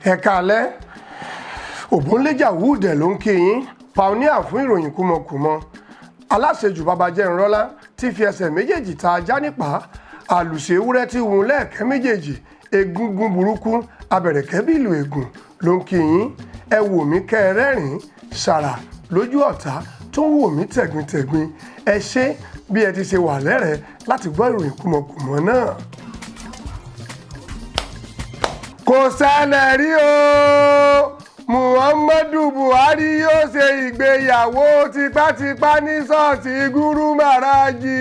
ẹ káalẹ́ Òbónléjà Wúdẹ̀ ló ń kí yín pioneer fún ìròyìn kúmọkùmọ aláṣejù babajẹ́nrọ́lá tí fi ẹsẹ̀ méjèèjì ta ajá nípa àlùṣe ewúrẹ́ tí wùn lẹ́ẹ̀kẹ́ méjèèjì egungun burúkú abẹ̀rẹ̀kẹ́ bí ìlú ègùn ló ń kí yín ẹ wò mí kẹ́ ẹ rẹ́rìn-ín ṣàrà lójú ọ̀tá tó ń wò mí tẹ̀gbintẹ̀gbin ẹ ṣé bí ẹ ti ṣe wà lẹ́rẹ̀ẹ́ láti gbọ́ ìròyìn kúmọkùmọ náà. Kò ṣẹlẹ̀ rí o Muhammadu Buhari yóò ṣe ìgbéyàwó tipátipá ní ṣọ́ọ̀ṣì Guru Maharaji.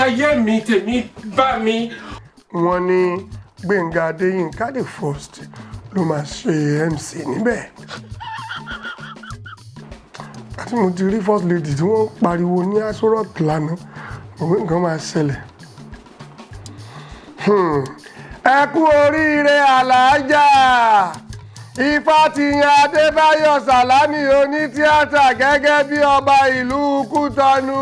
Ayé mi tèmi bá mi. Wọ́n ní Gbénga Adéyínká the first ló máa ṣe MC níbẹ̀. Àti mo ti rí first lady tí wọ́n pariwo ní Aso Rock lánàá òwe nǹkan máa ṣẹlẹ̀. Ẹ kú oríire aláàjà Ifátìyàn Adébáyọ̀ Sàlámì onítíátà gẹ́gẹ́ bí ọba ìlú Kútọ́nù.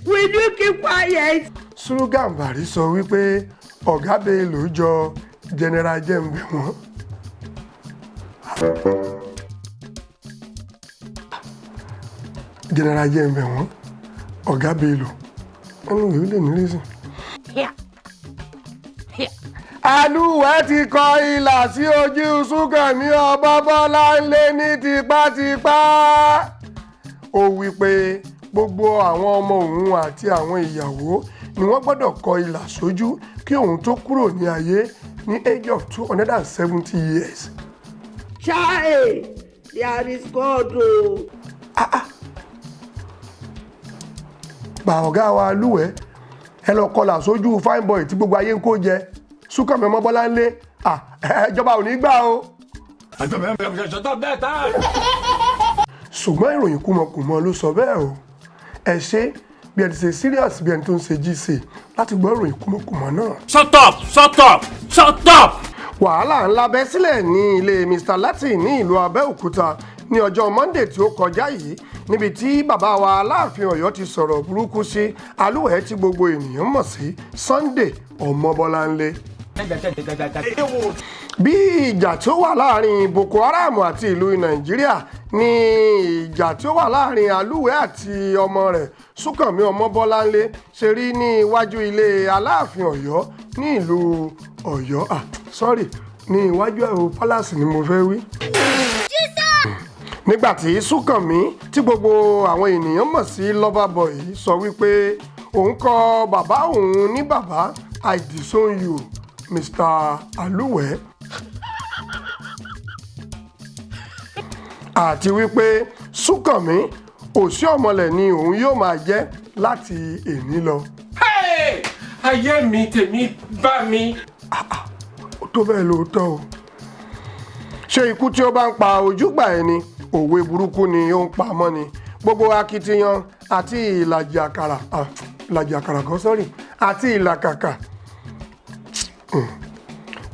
Will you keep quiet? Sùrù Gàmbàrí sọ wípé ọ̀gá Bello jọ General Jembe wọn. General Jembe wọn ọ̀gá Bello ẹni ìwé lè ní rísìn. Alúwẹ̀ ti kọ ìlà sí ojú Súnkànmí Ọmọbọ́láńlé ní tipátipá. Ó wí pé gbogbo àwọn ọmọ òun àti àwọn ìyàwó ni wọ́n gbọ́dọ̀ kọ ìlà sójú kí òun tó kúrò ní ayé ní age of 270 years. Chai, there is God o. Gbà ọ̀gá wa Alúwẹ̀ ẹ lọ kọlà sójú fine boy tí gbogbo ayé ń kó jẹ Súnkànmí Ọmọbọ́láńlé ìjọba ò ní gbà o. Ṣùgbọ́n ìròyìn kúmọkùmọ ló sọ bẹ́ẹ̀ o. Ẹ ṣé bí ẹ ti ṣe serious bí ẹni tó ń ṣe GC láti gbọ́ ìròyìn kúmọkùmọ náà. Shut up! Shut up! Shut up! Wàhálà ńlá bẹ́ sílẹ̀ ní ilé Mr. Latin ní ìlú Abẹ́òkúta ní ọjọ́ Monday tí ó kọjá yìí níbi tí bàbá wa Aláàfin Ọ̀yọ́ ti sọ̀rọ̀ burúkú sí Alúwẹ̀ tí gbogbo ènìyàn mọ̀ sí Sunday Ọmọbọ́láńlé. Bí ìjà tí ó wà láàrin Boko Haram àti ìlú Nàìjíríà ní ìjà tí ó wà láàrin Alúwẹ̀ àti ọmọ rẹ̀ Súnkànmí Ọmọbọ́láńlé ṣe rí ní iwájú ilé Aláàfin Ọ̀yọ́ ní ìlú Ọ̀yọ́ ní iwájú ẹ̀rọ palace ni mo fẹ́ wí. Nígbàtí Súnkànmí tí gbogbo àwọn ènìyàn mọ̀ sí Loverboy sọ wípé òun kọ bàbá òun ní bàbá I disown you Mr. Alúwẹ̀. Àti wípé Súnkànmí òsì ọ̀mọ̀lẹ̀ ni òun yóò máa jẹ́ láti èní lọ. Ayé mi tèmi bá mi. Ó tó bẹ́ẹ̀ lóòótọ́ o. Ṣé ikú tí ó bá ń pa ojúgbà ẹni òwe burúkú ni ó ń pa mọ́ ni gbogbo akitiyan àti ìlàjì àkàrà àti ìlàkàkà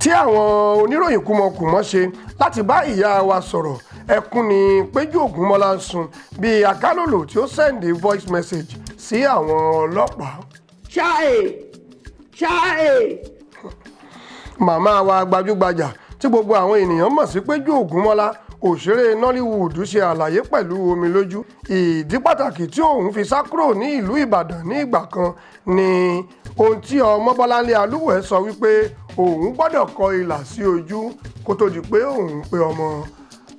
tí àwọn oníròyìn kúmọkùmọ ṣe láti bá ìyá wa sọ̀rọ̀ ẹkún ni Péjú Ògúnmọ́lá ń sun bí Akálòlò tí ó sẹ́ndì voice message sí àwọn ọlọ́pàá. Chai. Màmá wa gbajúgbajà tí gbogbo àwọn ènìyàn mọ̀ sí Péjú Ògúnmọ́lá òṣèré Nollywood ṣe àlàyé pẹ̀lú omi lójú ìdí pàtàkì tí òun fi sá kúrò ní ìlú Ìbàdàn ní ìgbà kan ni ohun tí Ọmọbọ́láńlé Alúwẹ̀ sọ wípé òun gbọ́dọ̀ kọ ìlà sí ojú kó tó di pé òun pé ọmọ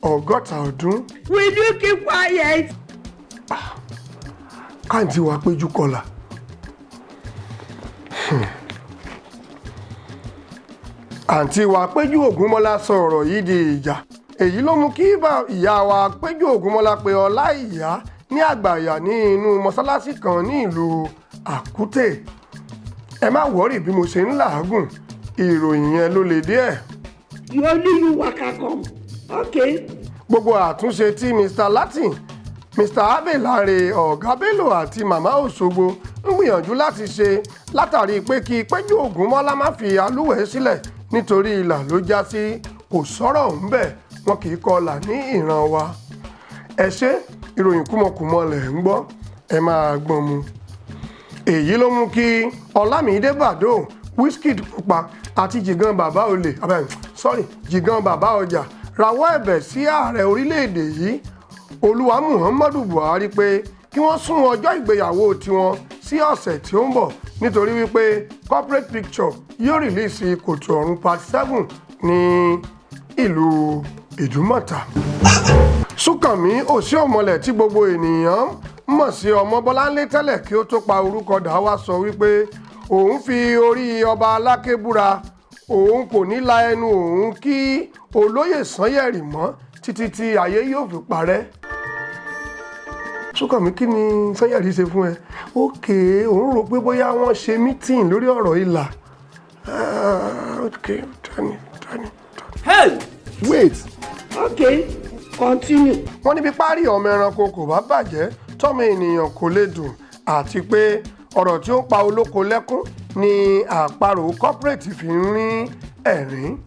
100 ọdún. Will you keep quiet? Káàntì wa Péjú kọlà. Àǹtí wa Péjú Ògúnmọ́lá sọ ọ̀rọ̀ yìí di ìjà èyí ló mú kí ìyá wa Péjú Ògúnmọ́lá pe Ọláìyá ní àgbàyà ní inú mọ́sálásí kan ní ìlú Àkútè. Ẹ má wọ́rì bí mo ṣe ń làágùn ìròyìn yẹn ló le díẹ̀. You only you waka come. Okay. Gbogbo àtúnṣe tí Mr. Latin Mr. Abelare ọ̀gá Bello àti Màmá Òṣogbo ń gbìyànjú láti ṣe látàrí pé kí Péjú Ògúnmọ́lá má fi Alúwẹ̀ sílẹ̀ nítorí ìlà ló já sí kò sọ̀rọ̀ ńbẹ̀ wọn kì í kọlà ní ìran wa. Ẹ ṣé ìròyìn kúmọkùmọ lẹ̀ ń gbọ́ ẹ máa gbọ́n mu. Èyí ló mú kí Ọlámídé Bàdóò Wizkid pupa àti Jìgan bàbá olè Jìgan bàbá ọjà rawọ́ ẹ̀bẹ̀ sí ààrẹ orílẹ̀-èdè yìí Olúwa Muhammadu Buhari pé kí wọ́n sún ọjọ́ ìgbéyàwó tiwọn sí ọ̀sẹ̀ tí ó ń bọ̀ nítorí wípé corporate picture yóò rìlíìsì Kòtò Ọ̀run part 7 ní ìlú Ìdúmọ̀tà. Súnkànmí Òsíọ̀mọlẹ̀ tí gbogbo ènìyàn mọ̀ sí ọmọ Bọ́láńlé tẹ́lẹ̀ kí ó tó pa orúkọ dà wá sọ wípé òun fi orí ọba Aláké búra òun kò ní la ẹnu òun kí olóyè Sanyẹ̀rì mọ́ títí tí ayé yóò fi parẹ́. Súnkànmí kí ni Sanyẹ̀rì ṣe fún ẹ? Ókè òun rò pé bóyá wọ́n ṣe mítìn lórí ọ̀rọ̀ ìlà. Okay, tani. Hey! Wait. Okay, continue. Wọ́n ní bí párí ọmọ ẹranko kò bá bàjẹ́ tọ́mọ ènìyàn kò lè dùn àti pé ọ̀rọ̀ tí ó ń pa olóko lẹ́kún ni àparò corporate fi ń rín ẹ̀rín.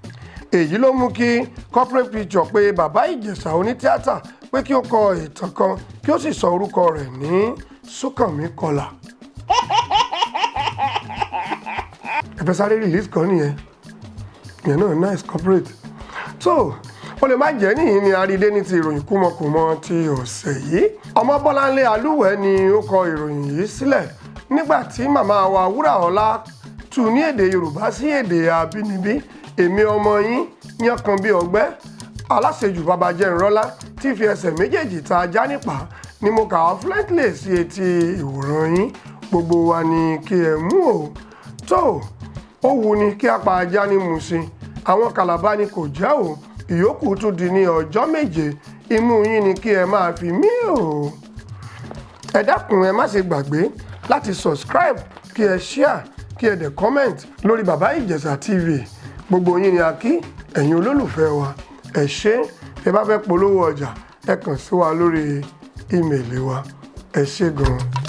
Èyí ló mú kí corporate picture pé bàbá Ìjẹ̀ṣà onítíátà pé kí ó kọ ìtàn kan kí ó sì sọ orúkọ rẹ̀ ní Súnkànmí Kọlà. Ẹ̀fẹ́ sáré release kan nìyẹn ìyẹn náà nice corporate. So ó lè má jẹ́ níyìn ni àrídé ní ti ìròyìn kúmọkùmọ ti ọ̀sẹ̀ yìí. Ọmọ Bọ́láńlé Alúwẹ̀ ni ó kọ ìròyìn yìí sílẹ̀ nígbà tí màmá wa Wúràọlá tú ní èdè Yorùbá sí èdè abínibí. Èmi ọmọ yín Yánkan bí ọgbẹ́ aláṣejù bàbá Jẹ́nrọ́lá tí fi ẹsẹ̀ méjèèjì ta ajá nípa ni mo kà á fúlẹ́ńtìlẹ̀ sí etí ìwòran yín. Gbogbo wa ni kí ẹ mú o. Tó ó wù ní kí a pa ajá ní Mùṣin àwọn Kàlàbá ni kò jẹ́ o. Ìyókù tún di ní ọjọ́ méje imú yín ni kí ẹ máa fi mí o. Ẹ dákun ẹ má ṣe gbàgbé láti subscribe kí ẹ share kí ẹ dẹ̀ comment lórí Bàbá Ìjẹ̀ṣà TV. Gbogbo yín ni a kí ẹ̀yin olólùfẹ́ wa. Ẹ ṣé ẹ bá fẹ́ polówó ọjà ẹ kàn sí wa lórí ímeèlì wa. Ẹ ṣé gan-an.